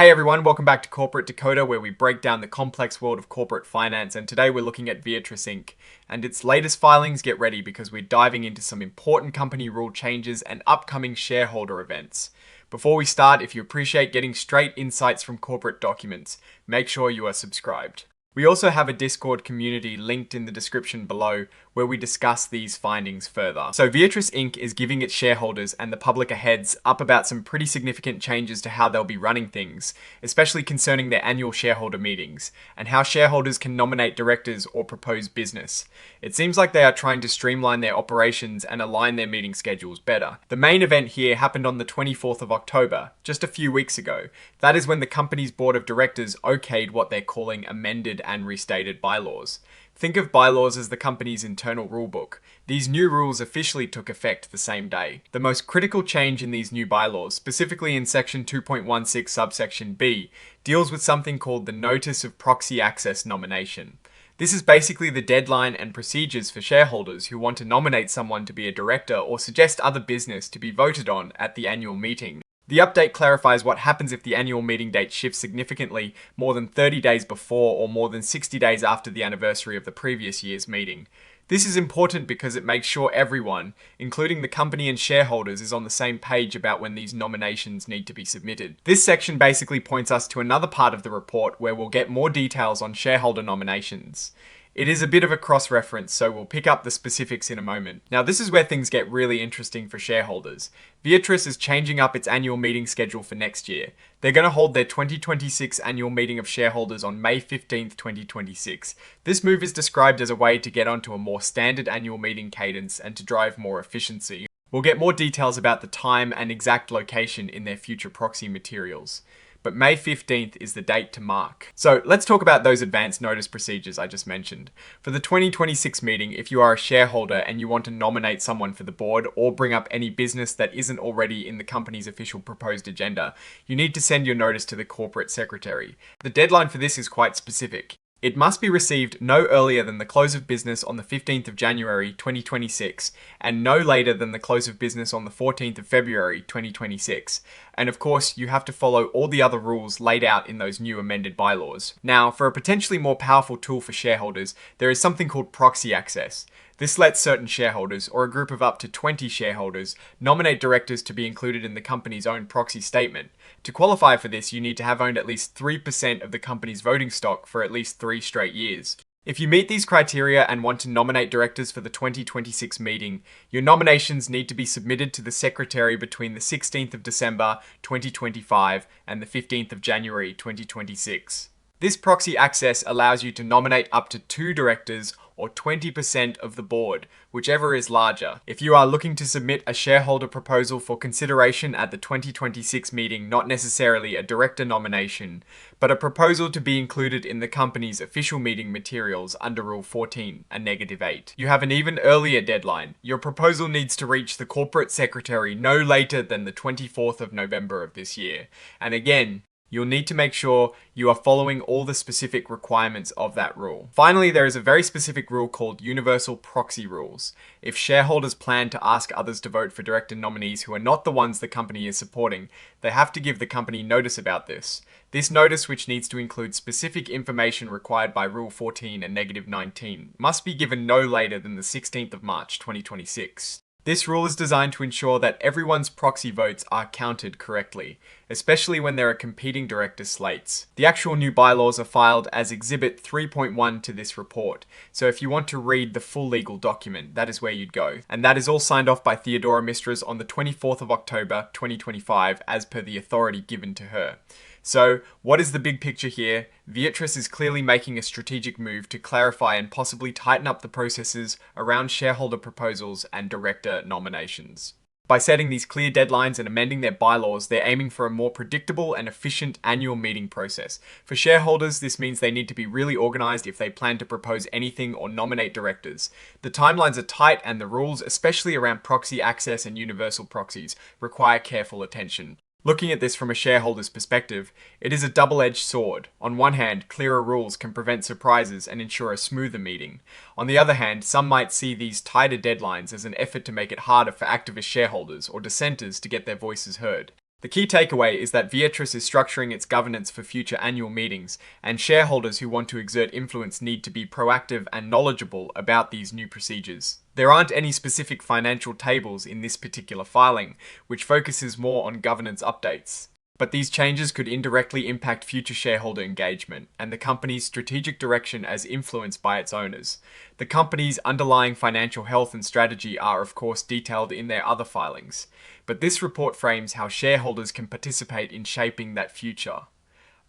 Hey everyone, welcome back to Corporate Decoder, where we break down the complex world of corporate finance, and today we're looking at Viatris Inc. and its latest filings. Get ready because we're diving into some important company rule changes and upcoming shareholder events. Before we start, if you appreciate getting straight insights from corporate documents, make sure you are subscribed. We also have a Discord community linked in the description below where we discuss these findings further. So Viatris Inc. is giving its shareholders and the public a heads up about some pretty significant changes to how they'll be running things, especially concerning their annual shareholder meetings, and how shareholders can nominate directors or propose business. It seems like they are trying to streamline their operations and align their meeting schedules better. The main event here happened on the 24th of October, just a few weeks ago. That is when the company's board of directors okayed what they're calling amended and restated bylaws. Think of bylaws as the company's internal rulebook. These new rules officially took effect the same day. The most critical change in these new bylaws, specifically in section 2.16 subsection B, deals with something called the Notice of Proxy Access Nomination. This is basically the deadline and procedures for shareholders who want to nominate someone to be a director or suggest other business to be voted on at the annual meeting. The update clarifies what happens if the annual meeting date shifts significantly more than 30 days before or more than 60 days after the anniversary of the previous year's meeting. This is important because it makes sure everyone, including the company and shareholders, is on the same page about when these nominations need to be submitted. This section basically points us to another part of the report where we'll get more details on shareholder nominations. It is a bit of a cross-reference, so we'll pick up the specifics in a moment. Now, this is where things get really interesting for shareholders. Viatris is changing up its annual meeting schedule for next year. They're going to hold their 2026 annual meeting of shareholders on May 15th, 2026. This move is described as a way to get onto a more standard annual meeting cadence and to drive more efficiency. We'll get more details about the time and exact location in their future proxy materials. But May 15th is the date to mark. So let's talk about those advance notice procedures I just mentioned. For the 2026 meeting, if you are a shareholder and you want to nominate someone for the board or bring up any business that isn't already in the company's official proposed agenda, you need to send your notice to the corporate secretary. The deadline for this is quite specific. It must be received no earlier than the close of business on the 15th of January 2026 and no later than the close of business on the 14th of February 2026. And of course, you have to follow all the other rules laid out in those new amended bylaws. Now, for a potentially more powerful tool for shareholders, there is something called proxy access. This lets certain shareholders, or a group of up to 20 shareholders, nominate directors to be included in the company's own proxy statement. To qualify for this, you need to have owned at least 3% of the company's voting stock for at least 3 straight years. If you meet these criteria and want to nominate directors for the 2026 meeting, your nominations need to be submitted to the secretary between the 16th of December 2025 and the 15th of January 2026. This proxy access allows you to nominate up to 2 directors or 20% of the board, whichever is larger. If you are looking to submit a shareholder proposal for consideration at the 2026 meeting, not necessarily a director nomination, but a proposal to be included in the company's official meeting materials under Rule 14, a -8. You have an even earlier deadline. Your proposal needs to reach the corporate secretary no later than the 24th of November of this year. And again, you'll need to make sure you are following all the specific requirements of that rule. Finally, there is a very specific rule called Universal Proxy Rules. If shareholders plan to ask others to vote for director nominees who are not the ones the company is supporting, they have to give the company notice about this. This notice, which needs to include specific information required by Rule 14 and -19, must be given no later than the 16th of March 2026. This rule is designed to ensure that everyone's proxy votes are counted correctly, especially when there are competing director slates. The actual new bylaws are filed as Exhibit 3.1 to this report, so if you want to read the full legal document, that is where you'd go. And that is all signed off by Theodora Mistras on the 24th of October 2025 as per the authority given to her. So, what is the big picture here? Viatris is clearly making a strategic move to clarify and possibly tighten up the processes around shareholder proposals and director nominations. By setting these clear deadlines and amending their bylaws, they're aiming for a more predictable and efficient annual meeting process. For shareholders, this means they need to be really organized if they plan to propose anything or nominate directors. The timelines are tight and the rules, especially around proxy access and universal proxies, require careful attention. Looking at this from a shareholder's perspective, it is a double-edged sword. On one hand, clearer rules can prevent surprises and ensure a smoother meeting. On the other hand, some might see these tighter deadlines as an effort to make it harder for activist shareholders or dissenters to get their voices heard. The key takeaway is that Viatris is structuring its governance for future annual meetings, and shareholders who want to exert influence need to be proactive and knowledgeable about these new procedures. There aren't any specific financial tables in this particular filing, which focuses more on governance updates. But these changes could indirectly impact future shareholder engagement and the company's strategic direction as influenced by its owners. The company's underlying financial health and strategy are, of course, detailed in their other filings. But this report frames how shareholders can participate in shaping that future.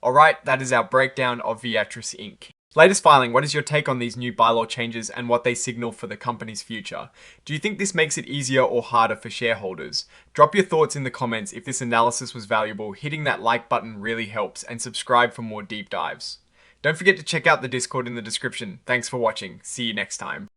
Alright, that is our breakdown of Viatris Inc. Latest filing, what is your take on these new bylaw changes and what they signal for the company's future? Do you think this makes it easier or harder for shareholders? Drop your thoughts in the comments. If this analysis was valuable, hitting that like button really helps, and subscribe for more deep dives. Don't forget to check out the Discord in the description. Thanks for watching. See you next time.